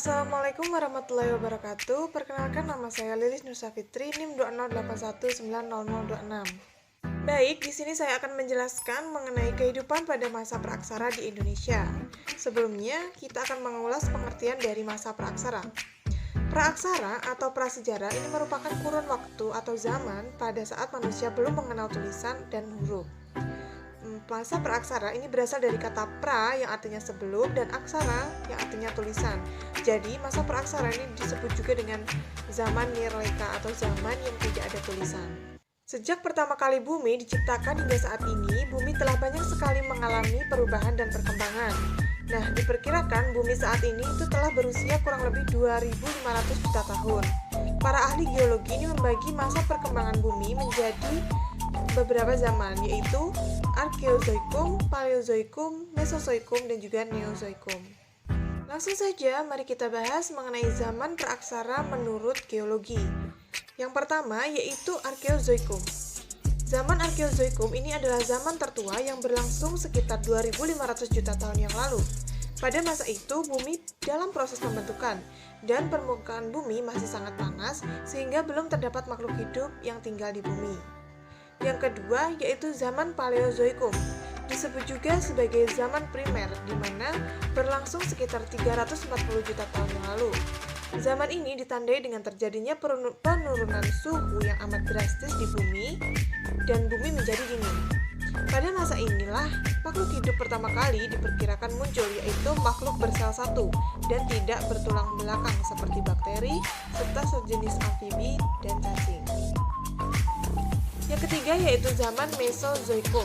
Assalamualaikum warahmatullahi wabarakatuh. Perkenalkan, nama saya Lilis Nursafitri, NIM 208190026. Baik, di sini saya akan menjelaskan mengenai kehidupan pada masa praaksara di Indonesia. Sebelumnya, kita akan mengulas pengertian dari masa praaksara. Praaksara atau prasejarah ini merupakan kurun waktu atau zaman pada saat manusia belum mengenal tulisan dan huruf. Masa praaksara ini berasal dari kata pra yang artinya sebelum dan aksara yang artinya tulisan. Jadi masa praaksara ini disebut juga dengan zaman nirleka atau zaman yang tidak ada tulisan. Sejak pertama kali bumi diciptakan hingga saat ini, bumi telah banyak sekali mengalami perubahan dan perkembangan. Nah, diperkirakan bumi saat ini itu telah berusia kurang lebih 2.500 juta tahun. Para ahli geologi ini membagi masa perkembangan bumi menjadi beberapa zaman, yaitu Arkeozoikum, Paleozoikum, Mesozoikum, dan juga Neozoikum. Langsung saja, mari kita bahas mengenai zaman praaksara menurut geologi. Yang pertama yaitu Arkeozoikum. Zaman Arkeozoikum ini adalah zaman tertua yang berlangsung sekitar 2.500 juta tahun yang lalu. Pada masa itu, bumi dalam proses pembentukan, dan permukaan bumi masih sangat panas sehingga belum terdapat makhluk hidup yang tinggal di bumi. Yang kedua yaitu zaman Paleozoikum, disebut juga sebagai zaman primer, di mana berlangsung sekitar 340 juta tahun yang lalu. Zaman ini ditandai dengan terjadinya penurunan suhu yang amat drastis di bumi dan bumi menjadi dingin. Pada masa inilah makhluk hidup pertama kali diperkirakan muncul, yaitu makhluk bersel satu dan tidak bertulang belakang seperti bakteri serta sejenis amfibi dan cacing. Yang ketiga yaitu zaman Mesozoikum,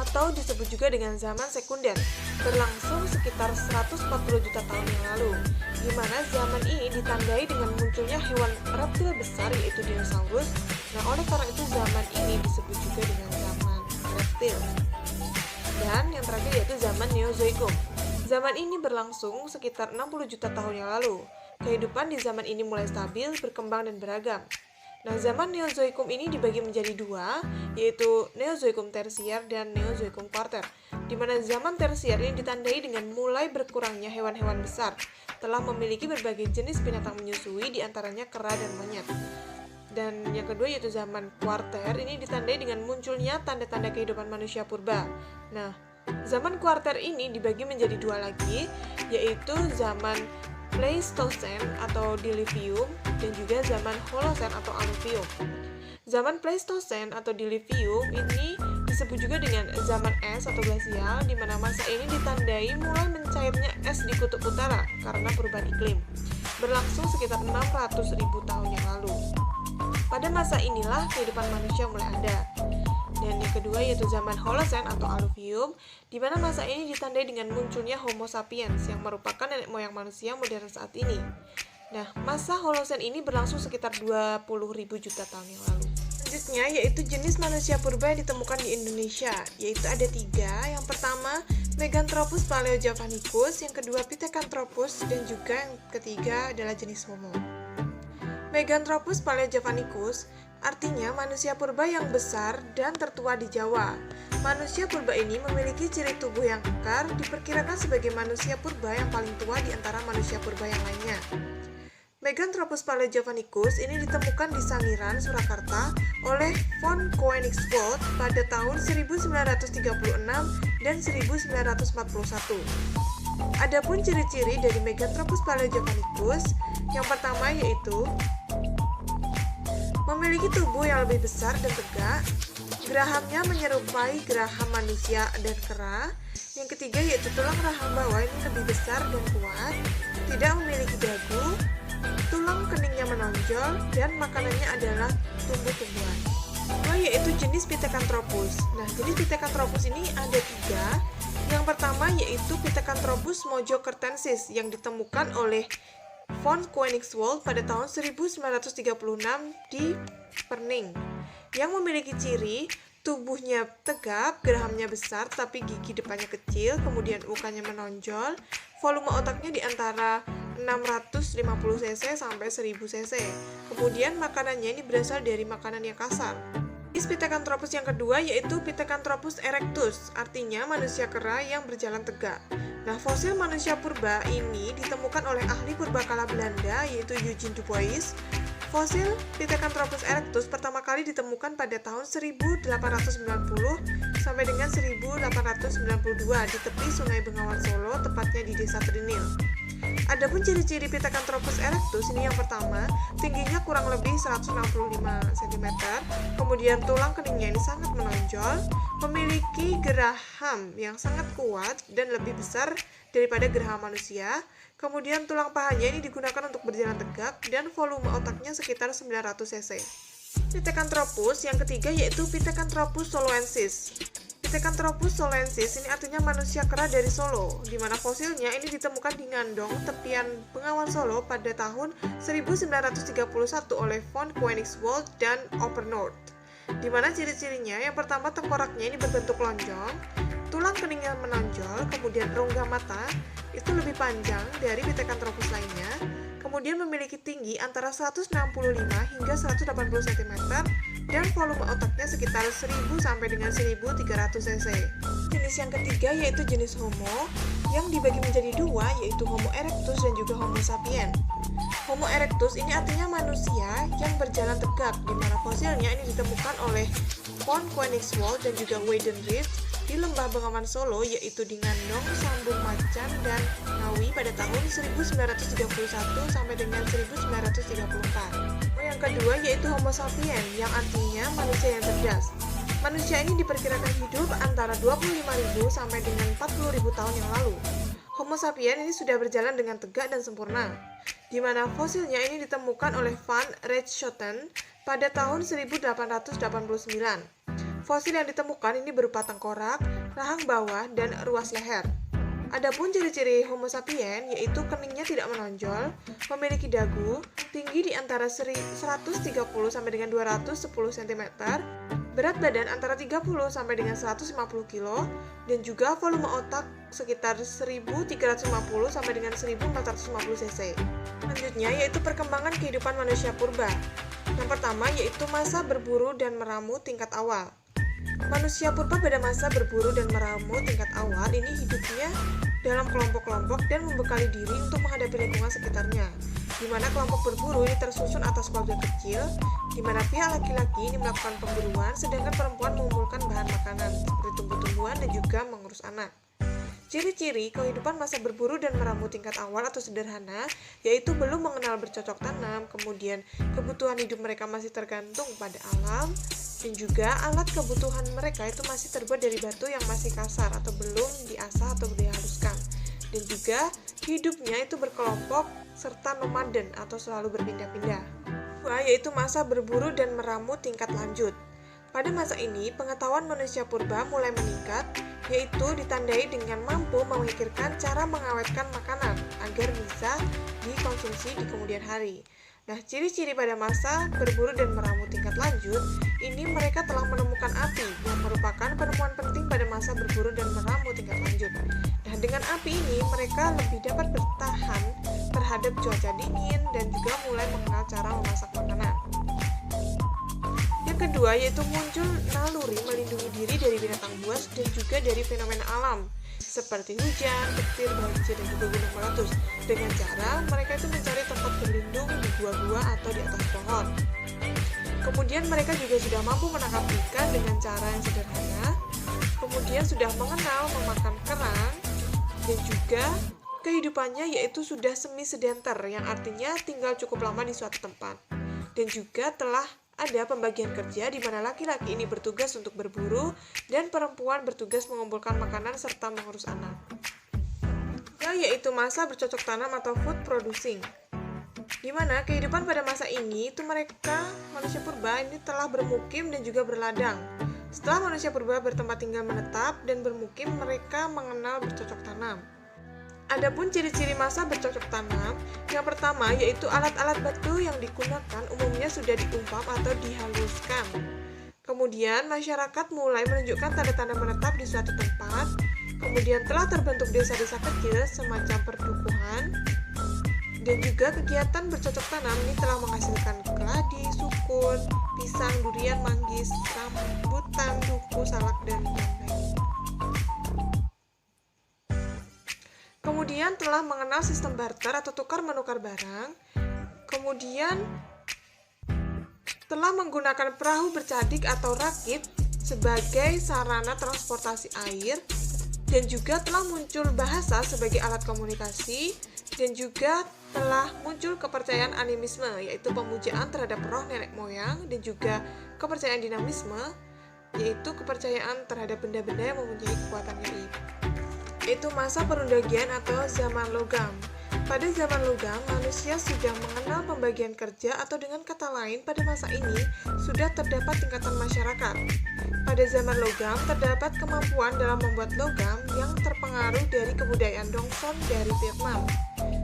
atau disebut juga dengan zaman sekunder, berlangsung sekitar 140 juta tahun yang lalu, di mana zaman ini ditandai dengan munculnya hewan reptil besar yaitu dinosaurus. Nah, oleh karena itu zaman ini disebut juga dengan zaman reptil. Dan yang terakhir yaitu zaman Neozoikum. Zaman ini berlangsung sekitar 60 juta tahun yang lalu. Kehidupan di zaman ini mulai stabil, berkembang, dan beragam. Nah, zaman Neozoikum ini dibagi menjadi dua, yaitu Neozoikum tersier dan Neozoikum kuarter, di mana zaman tersier ini ditandai dengan mulai berkurangnya hewan-hewan besar, telah memiliki berbagai jenis binatang menyusui, diantaranya kera dan monyet. Dan yang kedua yaitu zaman kuarter ini ditandai dengan munculnya tanda-tanda kehidupan manusia purba. Nah, zaman kuarter ini dibagi menjadi dua lagi, yaitu zaman Pleistocene atau Diluvium dan juga zaman Holocene atau Alluvium. Zaman Pleistocene atau Diluvium ini disebut juga dengan zaman es atau glasial, di mana masa ini ditandai mulai mencairnya es di kutub utara karena perubahan iklim, berlangsung sekitar 600.000 tahun yang lalu. Pada masa inilah kehidupan manusia mulai ada. Dan yang kedua yaitu zaman Holocene atau Alluvium, di mana masa ini ditandai dengan munculnya Homo sapiens yang merupakan nenek moyang manusia modern saat ini. Nah, masa Holocene ini berlangsung sekitar 20.000 juta tahun yang lalu. Selanjutnya yaitu jenis manusia purba yang ditemukan di Indonesia, yaitu ada tiga. Yang pertama Meganthropus paleojavanicus, yang kedua Pithecanthropus, dan juga yang ketiga adalah jenis Homo. Meganthropus paleojavanicus artinya manusia purba yang besar dan tertua di Jawa. Manusia purba ini memiliki ciri tubuh yang kekar, diperkirakan sebagai manusia purba yang paling tua di antara manusia purba yang lainnya. Meganthropus paleojavanicus ini ditemukan di Sangiran, Surakarta oleh von Koenigswald pada tahun 1936 dan 1941. Adapun ciri-ciri dari Meganthropus paleojavanicus, yang pertama yaitu memiliki tubuh yang lebih besar dan tegak, gerahamnya menyerupai geraham manusia dan kera. Yang ketiga yaitu tulang rahang bawah ini lebih besar dan kuat, tidak memiliki dagu, tulang keningnya menonjol, dan makanannya adalah tumbuh-tumbuhan. Kedua yaitu jenis Pithecanthropus. Nah, jenis Pithecanthropus ini ada tiga. Yang pertama yaitu Pithecanthropus mojokertensis yang ditemukan oleh von Koenigswald pada tahun 1936 di Perning, yang memiliki ciri tubuhnya tegap, gerahamnya besar tapi gigi depannya kecil, kemudian mukanya menonjol, volume otaknya di antara 650 cc sampai 1000 cc. Kemudian makanannya ini berasal dari makanan yang kasar. Jenis Pithecanthropus yang kedua yaitu Pithecanthropus erectus, artinya manusia kera yang berjalan tegak. Nah, fosil manusia purba ini ditemukan oleh ahli purbakala Belanda yaitu Eugene Dubois. Fosil Pithecanthropus erectus pertama kali ditemukan pada tahun 1890 sampai dengan 1892 di tepi Sungai Bengawan Solo, tepatnya di Desa Trinil. Adapun ciri-ciri Pithecanthropus erectus ini yang pertama, tingginya kurang lebih 165 cm, kemudian tulang keningnya ini sangat menonjol, memiliki geraham yang sangat kuat dan lebih besar daripada geraham manusia, kemudian tulang pahanya ini digunakan untuk berjalan tegak dan volume otaknya sekitar 900 cc. Pithecanthropus yang ketiga yaitu Pithecanthropus soloensis. Pithecanthropus soloensis ini artinya manusia kera dari Solo, di mana fosilnya ini ditemukan di Ngandong, tepian Bengawan Solo pada tahun 1931 oleh von Koenigswald dan Opernord. Di mana ciri-cirinya, yang pertama tengkoraknya ini berbentuk lonjong, tulang keningnya menonjol, kemudian rongga mata itu lebih panjang dari Pithecanthropus lainnya, kemudian memiliki tinggi antara 165 hingga 180 cm dan volume otaknya sekitar 1000 sampai dengan 1300 cc. Jenis yang ketiga yaitu jenis Homo yang dibagi menjadi dua yaitu Homo erectus dan juga Homo sapien. Homo erectus ini artinya manusia yang berjalan tegak, di mana fosilnya ini ditemukan oleh von Koenigswald dan juga Weidenreich di Lembah Bengawan Solo yaitu di Ngandong, Sambung Macan, dan Ngawi pada tahun 1931 sampai dengan 1934. Yang kedua yaitu Homo sapien yang artinya manusia yang cerdas. Manusia ini diperkirakan hidup antara 25.000 sampai dengan 40.000 tahun yang lalu. Homo sapien ini sudah berjalan dengan tegak dan sempurna, di mana fosilnya ini ditemukan oleh van Richthofen pada tahun 1889. Fosil yang ditemukan ini berupa tengkorak, rahang bawah, dan ruas leher. Adapun ciri-ciri Homo sapien yaitu keningnya tidak menonjol, memiliki dagu, tinggi di antara 130 sampai dengan 210 cm, berat badan antara 30 sampai dengan 150 kg, dan juga volume otak sekitar 1350 sampai dengan 1450 cc. Selanjutnya yaitu perkembangan kehidupan manusia purba. Yang pertama yaitu masa berburu dan meramu tingkat awal. Manusia purba pada masa berburu dan meramu tingkat awal ini hidupnya dalam kelompok-kelompok dan membekali diri untuk menghadapi lingkungan sekitarnya, di mana kelompok berburu ini tersusun atas keluarga kecil, di mana pihak laki-laki ini melakukan pemburuan, sedangkan perempuan mengumpulkan bahan makanan seperti tumbuh-tumbuhan dan juga mengurus anak. Ciri-ciri kehidupan masa berburu dan meramu tingkat awal atau sederhana yaitu belum mengenal bercocok tanam, kemudian kebutuhan hidup mereka masih tergantung pada alam, dan juga alat kebutuhan mereka itu masih terbuat dari batu yang masih kasar atau belum diasah atau dihaluskan, dan juga hidupnya itu berkelompok serta nomaden atau selalu berpindah-pindah. Kedua, yaitu masa berburu dan meramu tingkat lanjut. Pada masa ini, pengetahuan manusia purba mulai meningkat, yaitu ditandai dengan mampu memikirkan cara mengawetkan makanan agar bisa dikonsumsi di kemudian hari. Nah, ciri-ciri pada masa berburu dan meramu tingkat lanjut, ini mereka telah menemukan api yang merupakan penemuan penting pada masa berburu dan meramu tingkat lanjut. Nah, dengan api ini mereka lebih dapat bertahan terhadap cuaca dingin dan juga mulai mengenal cara memasak makanan. Yang kedua yaitu muncul naluri melindungi diri dari binatang buas dan juga dari fenomena alam seperti hujan, petir, banjir, dan juga gunung meletus, dengan cara mereka itu mencari tempat berlindung di gua-gua atau di atas pohon. Kemudian mereka juga sudah mampu menangkap ikan dengan cara yang sederhana, kemudian sudah mengenal memakan kerang, dan juga kehidupannya yaitu sudah semi-sedenter, yang artinya tinggal cukup lama di suatu tempat, dan juga telah ada pembagian kerja di mana laki-laki ini bertugas untuk berburu dan perempuan bertugas mengumpulkan makanan serta mengurus anak. Yaitu masa bercocok tanam atau food producing, di mana kehidupan pada masa ini itu mereka manusia purba ini telah bermukim dan juga berladang. Setelah manusia purba bertempat tinggal menetap dan bermukim, mereka mengenal bercocok tanam. Adapun ciri-ciri masa bercocok tanam, yang pertama yaitu alat-alat batu yang digunakan umumnya sudah diumpam atau dihaluskan. Kemudian masyarakat mulai menunjukkan tanda-tanda menetap di suatu tempat. Kemudian telah terbentuk desa-desa kecil semacam perdukuhan. Dan juga kegiatan bercocok tanam ini telah menghasilkan keladi, sukun, pisang, durian, manggis, rambutan, duku, salak, dan lain-lain. Kemudian telah mengenal sistem barter atau tukar-menukar barang. Kemudian telah menggunakan perahu bercadik atau rakit sebagai sarana transportasi air, dan juga telah muncul bahasa sebagai alat komunikasi, dan juga telah muncul kepercayaan animisme, yaitu pemujaan terhadap roh nenek moyang, dan juga kepercayaan dinamisme, yaitu kepercayaan terhadap benda-benda yang mempunyai kekuatan gaib. Yaitu masa perundagian atau zaman logam. Pada zaman logam, manusia sudah mengenal pembagian kerja, atau dengan kata lain, pada masa ini sudah terdapat tingkatan masyarakat. Pada zaman logam, terdapat kemampuan dalam membuat logam yang terpengaruh dari kebudayaan Dongson dari Vietnam.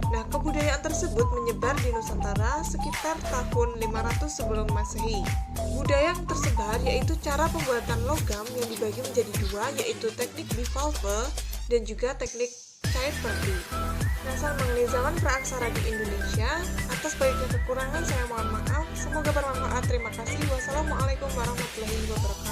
Nah, kebudayaan tersebut menyebar di Nusantara sekitar tahun 500 sebelum Masehi. Budaya yang tersebar yaitu cara pembuatan logam yang dibagi menjadi dua, yaitu teknik bivalve dan juga teknik cair perdi. Dasar mengenai zaman praaksara di Indonesia. Atas banyaknya kekurangan saya mohon maaf. Semoga bermanfaat. Terima kasih. Wassalamualaikum warahmatullahi wabarakatuh.